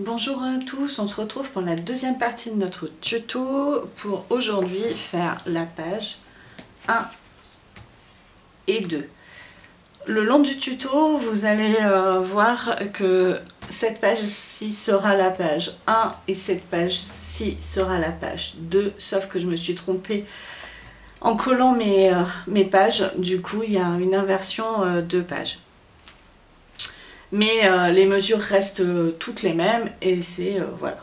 Bonjour à tous, on se retrouve pour la deuxième partie de notre tuto pour aujourd'hui faire la page 1 et 2. Le long du tuto, vous allez voir que cette page-ci sera la page 1 et cette page-ci sera la page 2, sauf que je me suis trompée en collant mes pages, du coup il y a une inversion de pages. Mais les mesures restent toutes les mêmes et c'est voilà.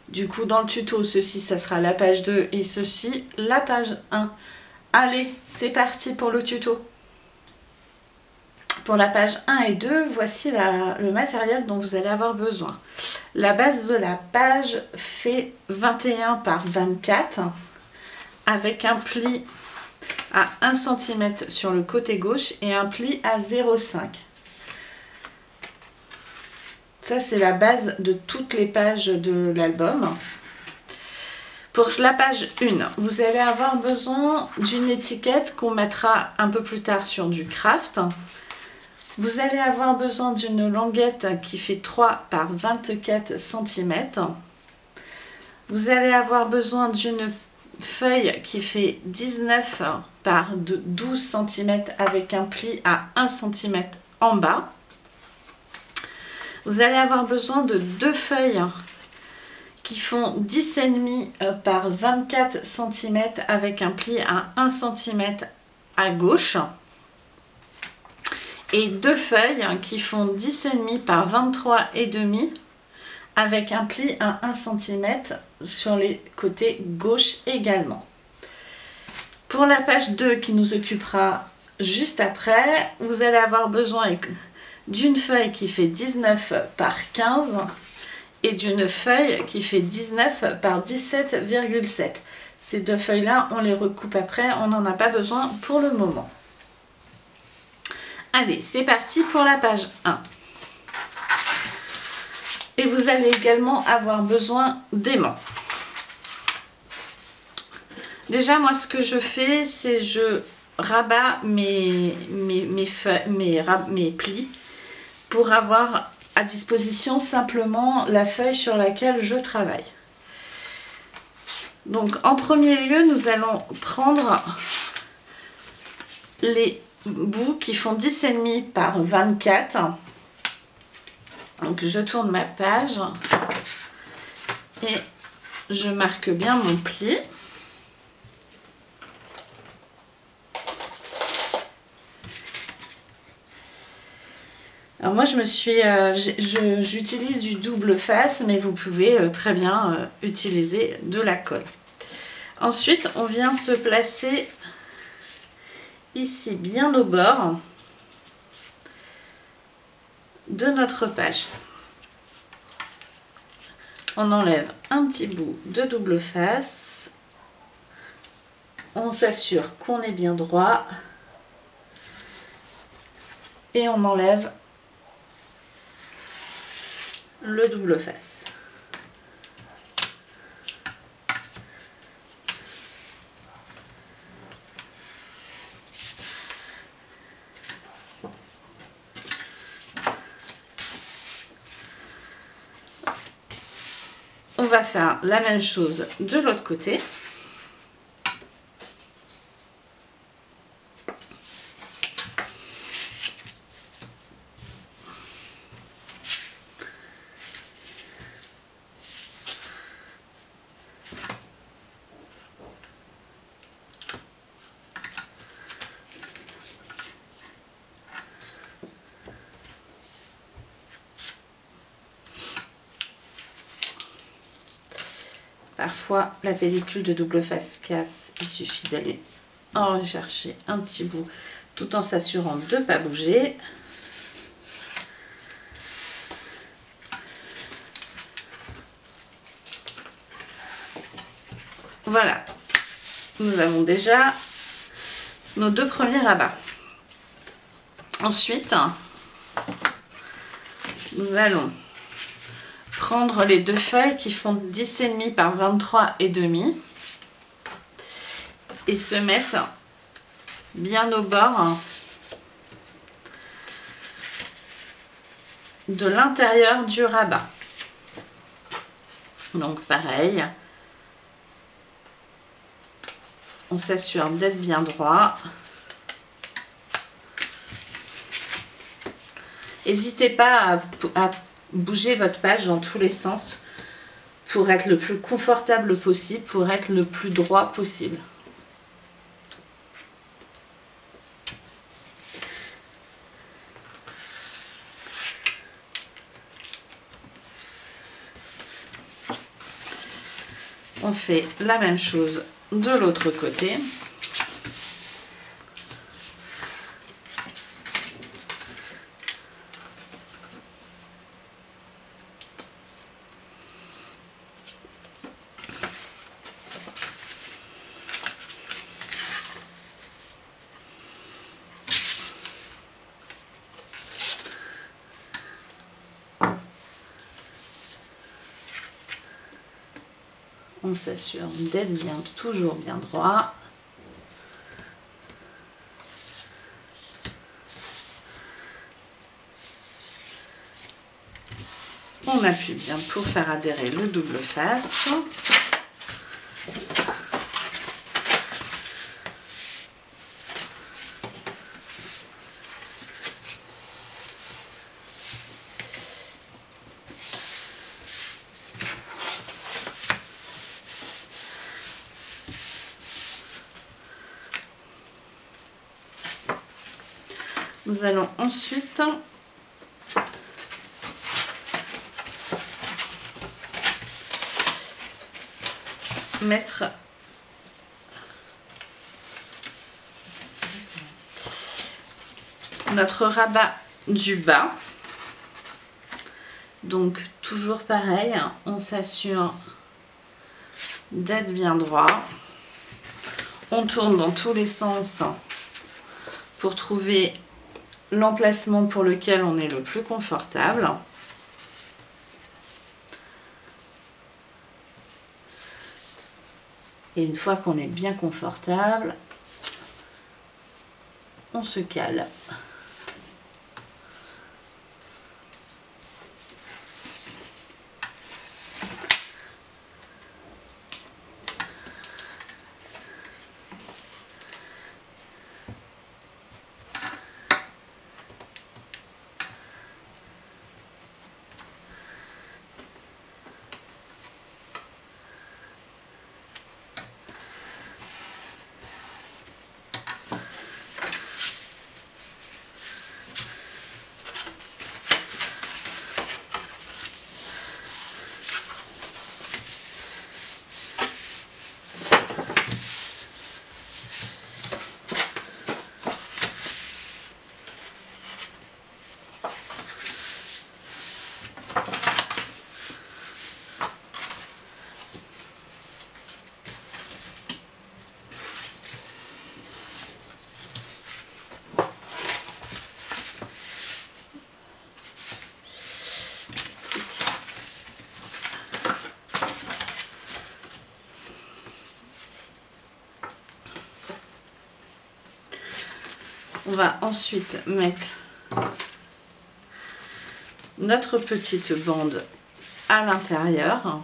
Du coup dans le tuto, ceci ça sera la page 2 et ceci la page 1. Allez, c'est parti pour le tuto. Pour la page 1 et 2, voici le matériel dont vous allez avoir besoin. La base de la page fait 21 par 24 avec un pli à 1 cm sur le côté gauche et un pli à 0,5 cm. Ça, c'est la base de toutes les pages de l'album. Pour la page 1, vous allez avoir besoin d'une étiquette qu'on mettra un peu plus tard sur du craft. Vous allez avoir besoin d'une languette qui fait 3 par 24 cm. Vous allez avoir besoin d'une feuille qui fait 19 par 12 cm avec un pli à 1 cm en bas. Vous allez avoir besoin de deux feuilles qui font 10,5 par 24 cm avec un pli à 1 cm à gauche. Et deux feuilles qui font 10,5 par 23,5 avec un pli à 1 cm sur les côtés gauche également. Pour la page 2 qui nous occupera juste après, vous allez avoir besoin d'une feuille qui fait 19 par 15 et d'une feuille qui fait 19 par 17,7. Ces deux feuilles là on les recoupe après, on n'en a pas besoin pour le moment. Allez, c'est parti pour la page 1. Et vous allez également avoir besoin d'aimants. Déjà moi ce que je fais, c'est je rabats mes plis pour avoir à disposition simplement la feuille sur laquelle je travaille. Donc en premier lieu, nous allons prendre les bouts qui font 10,5 par 24. Donc je tourne ma page et je marque bien mon pli. Alors moi j'utilise du double face, mais vous pouvez très bien utiliser de la colle. Ensuite on vient se placer ici bien au bord de notre page. On enlève un petit bout de double face, on s'assure qu'on est bien droit et on enlève le double face. On va faire la même chose de l'autre côté. Parfois, la pellicule de double face casse. Il suffit d'aller en rechercher un petit bout tout en s'assurant de ne pas bouger. Voilà. Nous avons déjà nos deux premiers rabats. Ensuite, nous allons prendre les deux feuilles qui font 10,5 par 23,5 et se mettre bien au bord de l'intérieur du rabat. Donc pareil, on s'assure d'être bien droit. N'hésitez pas à bouger votre page dans tous les sens pour être le plus confortable possible, pour être le plus droit possible. On fait la même chose de l'autre côté. On s'assure d'être bien, toujours bien droit. On appuie bien pour faire adhérer le double face. Nous allons ensuite mettre notre rabat du bas. Donc toujours pareil, on s'assure d'être bien droit. On tourne dans tous les sens pour trouver l'emplacement pour lequel on est le plus confortable. Et une fois qu'on est bien confortable, on se cale. On va ensuite mettre notre petite bande à l'intérieur.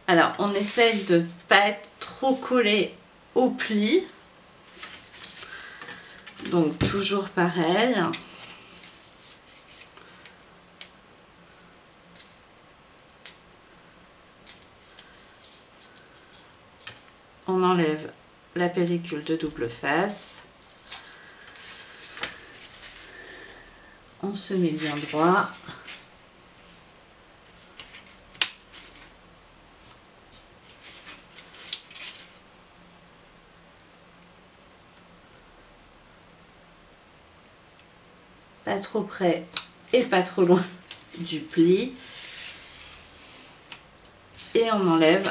Alors, on essaye de ne pas être trop collé au pli. Donc, toujours pareil. On enlève la pellicule de double face. On se met bien droit. Pas trop près et pas trop loin du pli. Et on enlève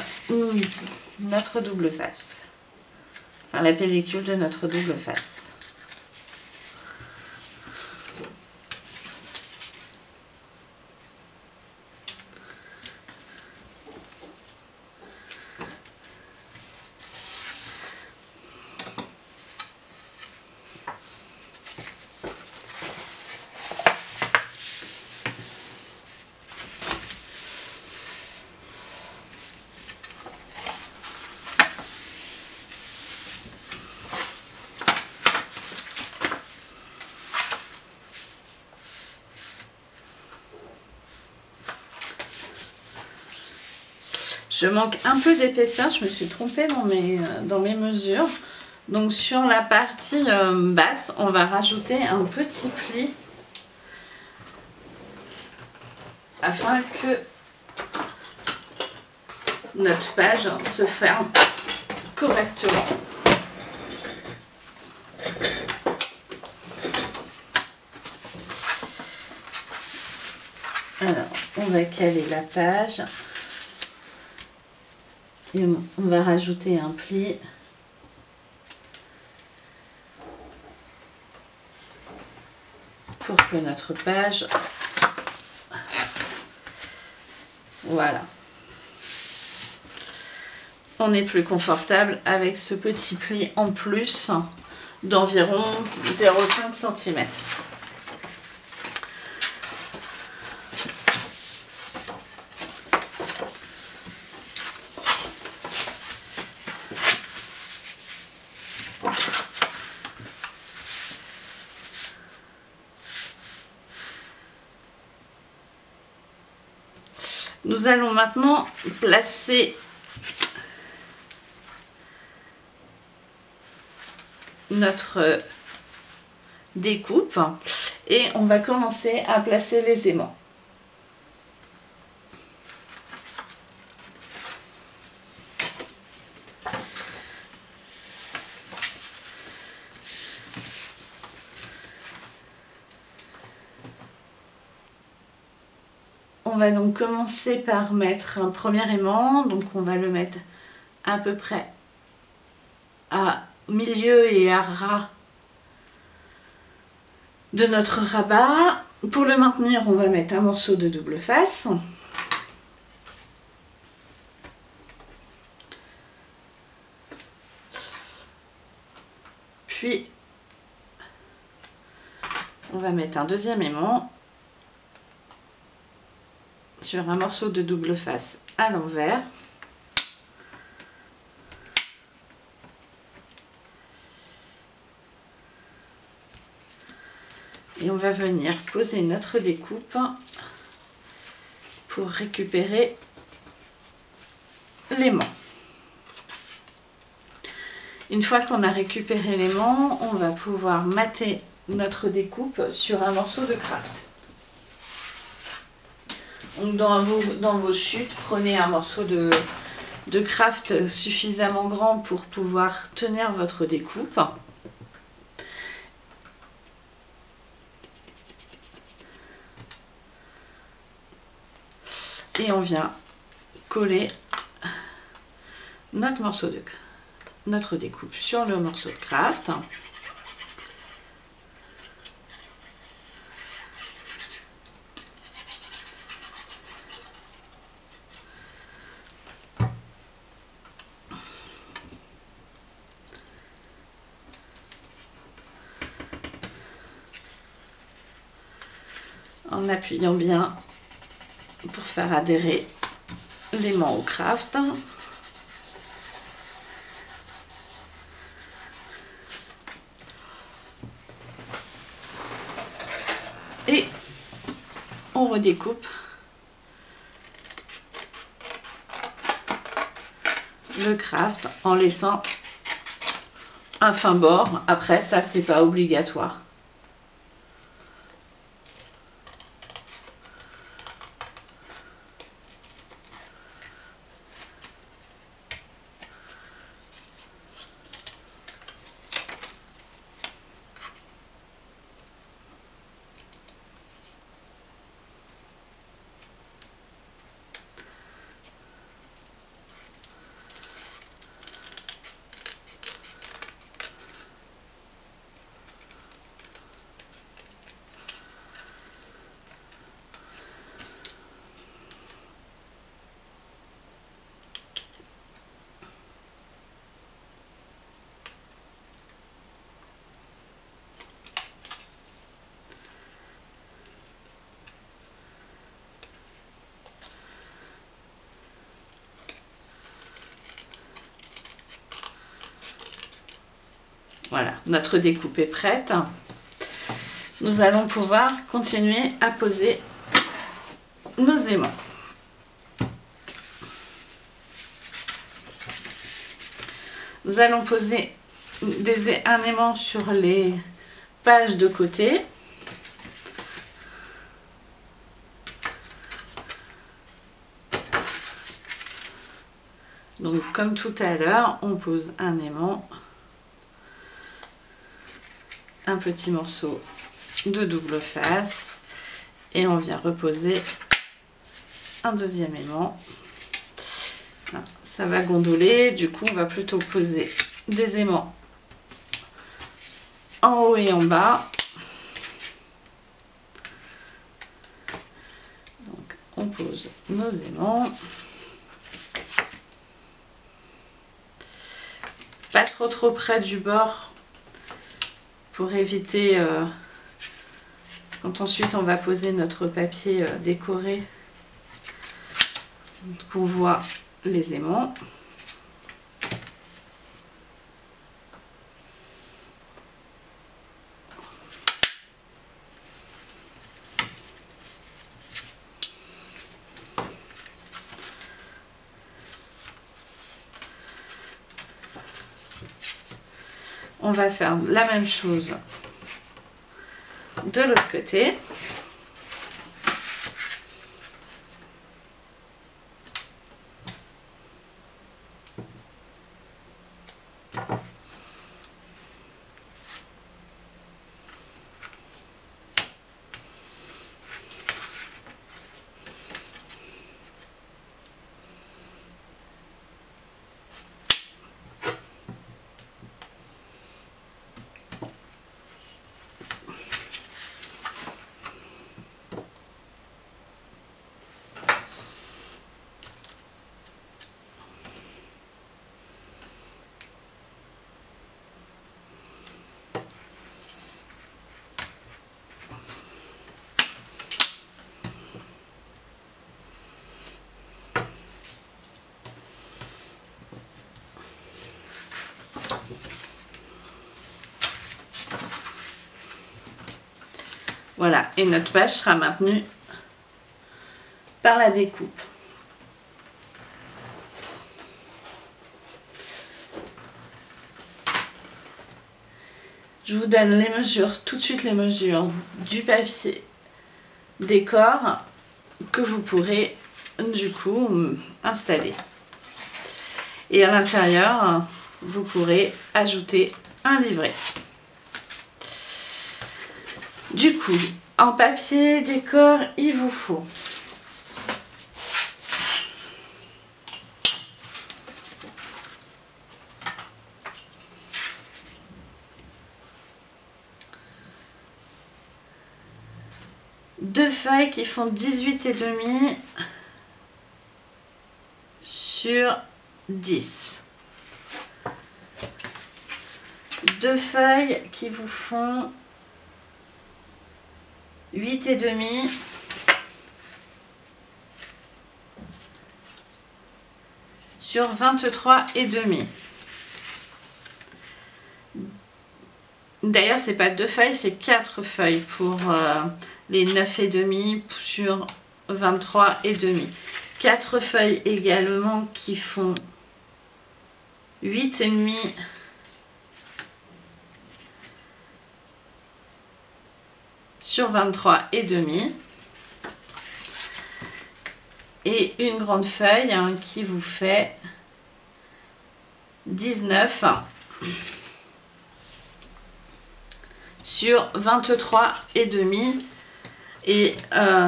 notre double face. Enfin, la pellicule de notre double face. Je manque un peu d'épaisseur, je me suis trompée dans mes mesures. Donc sur la partie basse, on va rajouter un petit pli afin que notre page se ferme correctement. Alors, on va caler la page et on va rajouter un pli. Pour que notre page, voilà, on est plus confortable avec ce petit pli en plus d'environ 0,5 cm. Nous allons maintenant placer notre découpe et on va commencer à placer les aimants. On va donc commencer par mettre un premier aimant, donc on va le mettre à peu près à milieu et à ras de notre rabat. Pour le maintenir, on va mettre un morceau de double face. Puis, on va mettre un deuxième aimant sur un morceau de double face à l'envers. Et on va venir poser notre découpe pour récupérer l'aimant. Une fois qu'on a récupéré l'aimant, on va pouvoir mater notre découpe sur un morceau de craft. Donc dans vos chutes, prenez un morceau de craft suffisamment grand pour pouvoir tenir votre découpe. Et on vient coller notre découpe sur le morceau de craft. En appuyant bien pour faire adhérer l'aimant au craft. Et on redécoupe le craft en laissant un fin bord. Après ça, c'est pas obligatoire. Voilà, notre découpe est prête. Nous allons pouvoir continuer à poser nos aimants. Nous allons poser un aimant sur les pages de côté. Donc comme tout à l'heure, on pose un aimant, un petit morceau de double face et on vient reposer un deuxième aimant. Ça va gondoler, du coup on va plutôt poser des aimants en haut et en bas. Donc on pose nos aimants. Pas trop près du bord pour éviter quand ensuite on va poser notre papier décoré qu'on voit les aimants. On va faire la même chose de l'autre côté. Voilà, et notre page sera maintenue par la découpe. Je vous donne les mesures, tout de suite les mesures du papier décor que vous pourrez du coup installer. Et à l'intérieur, vous pourrez ajouter un livret. Du coup, en papier décor, il vous faut deux feuilles qui font 18,5 sur 10. Deux feuilles qui vous font 8,5 sur 23,5. D'ailleurs, c'est pas deux feuilles, c'est 4 feuilles pour les 9,5 sur 23,5. 4 feuilles également qui font 8,5 sur 23,5. Et une grande feuille qui vous fait 19 sur 23,5. Et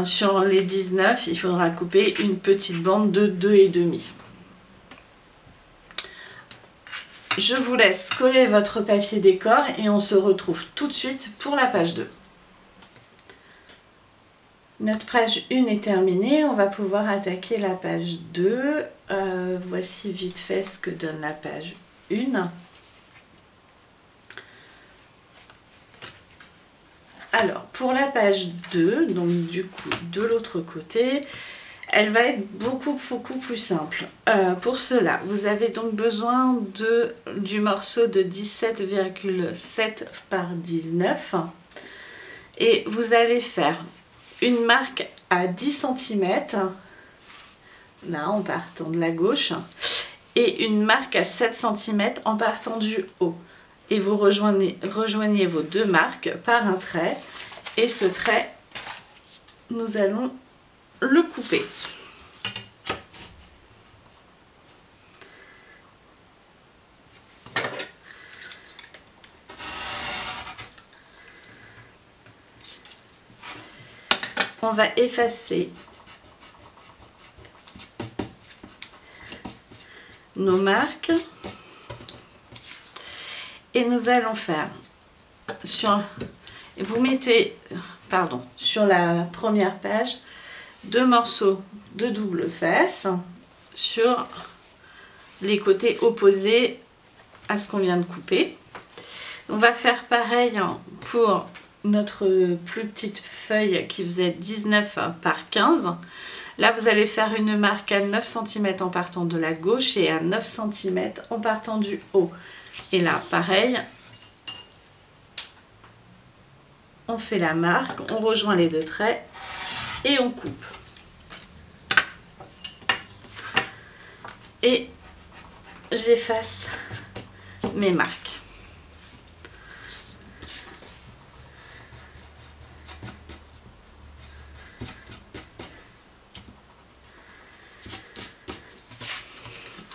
sur les 19, il faudra couper une petite bande de 2,5. Je vous laisse coller votre papier décor et on se retrouve tout de suite pour la page 2. Notre page 1 est terminée, on va pouvoir attaquer la page 2. Voici vite fait ce que donne la page 1. Alors, pour la page 2, donc du coup de l'autre côté, elle va être beaucoup plus simple. Pour cela, vous avez donc besoin du morceau de 17,7 par 19 et vous allez faire une marque à 10 cm, là en partant de la gauche, et une marque à 7 cm en partant du haut. Et vous rejoignez vos deux marques par un trait. Et ce trait, nous allons le couper. On va effacer nos marques et nous allons faire vous mettez sur la première page 2 morceaux de double fesse sur les côtés opposés à ce qu'on vient de couper. On va faire pareil pour notre plus petite feuille qui faisait 19 par 15. Là, vous allez faire une marque à 9 cm en partant de la gauche et à 9 cm en partant du haut. Et là, pareil, on fait la marque, on rejoint les deux traits et on coupe. Et j'efface mes marques.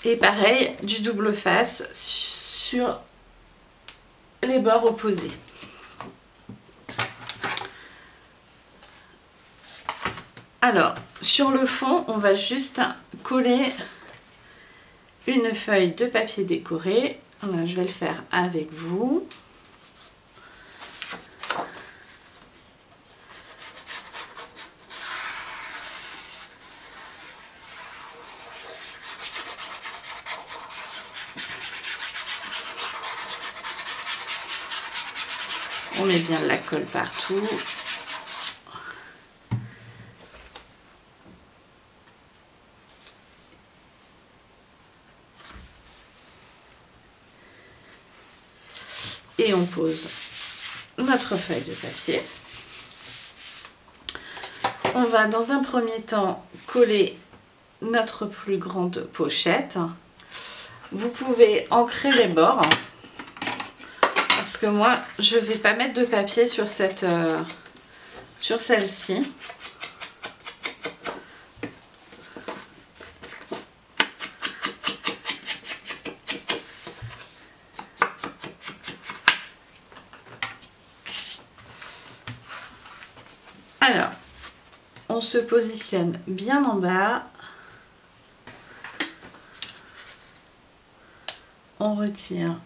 Et pareil, du double face sur les bords opposés. Alors, sur le fond, on va juste coller une feuille de papier décoré. Voilà, je vais le faire avec vous. On met bien de la colle partout. Et on pose notre feuille de papier. On va dans un premier temps coller notre plus grande pochette. Vous pouvez ancrer les bords. Parce que moi, je ne vais pas mettre de papier sur celle-ci. Alors, on se positionne bien en bas. On retire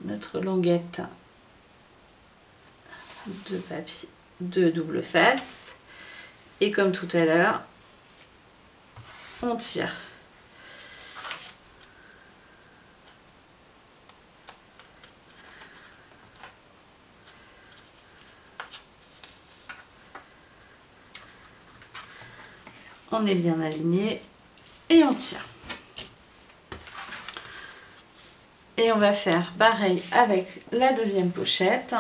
notre languette de papier de double face et comme tout à l'heure on tire. On est bien aligné et on tire. Et on va faire pareil avec la deuxième pochette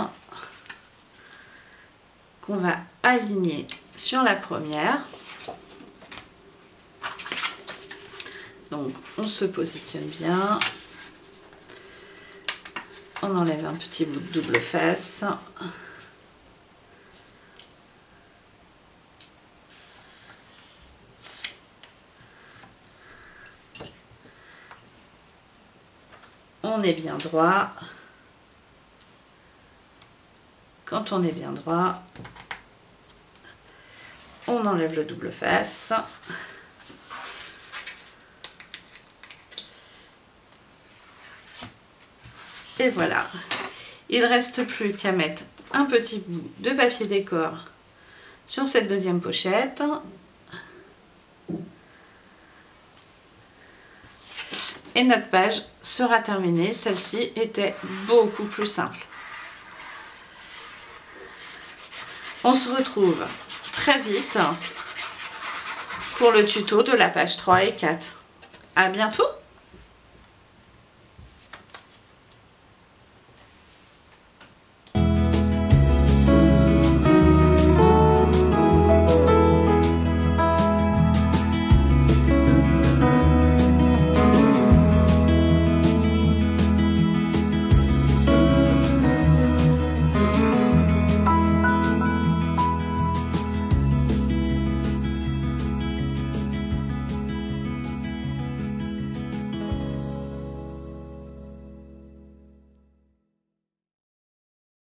qu'on va aligner sur la première. Donc on se positionne bien. On enlève un petit bout de double face. On est bien droit. Quand on est bien droit, on enlève le double face. Et voilà. Il ne reste plus qu'à mettre un petit bout de papier décor sur cette deuxième pochette. Et notre page sera terminée. Celle-ci était beaucoup plus simple. On se retrouve très vite pour le tuto de la page 3 et 4. À bientôt!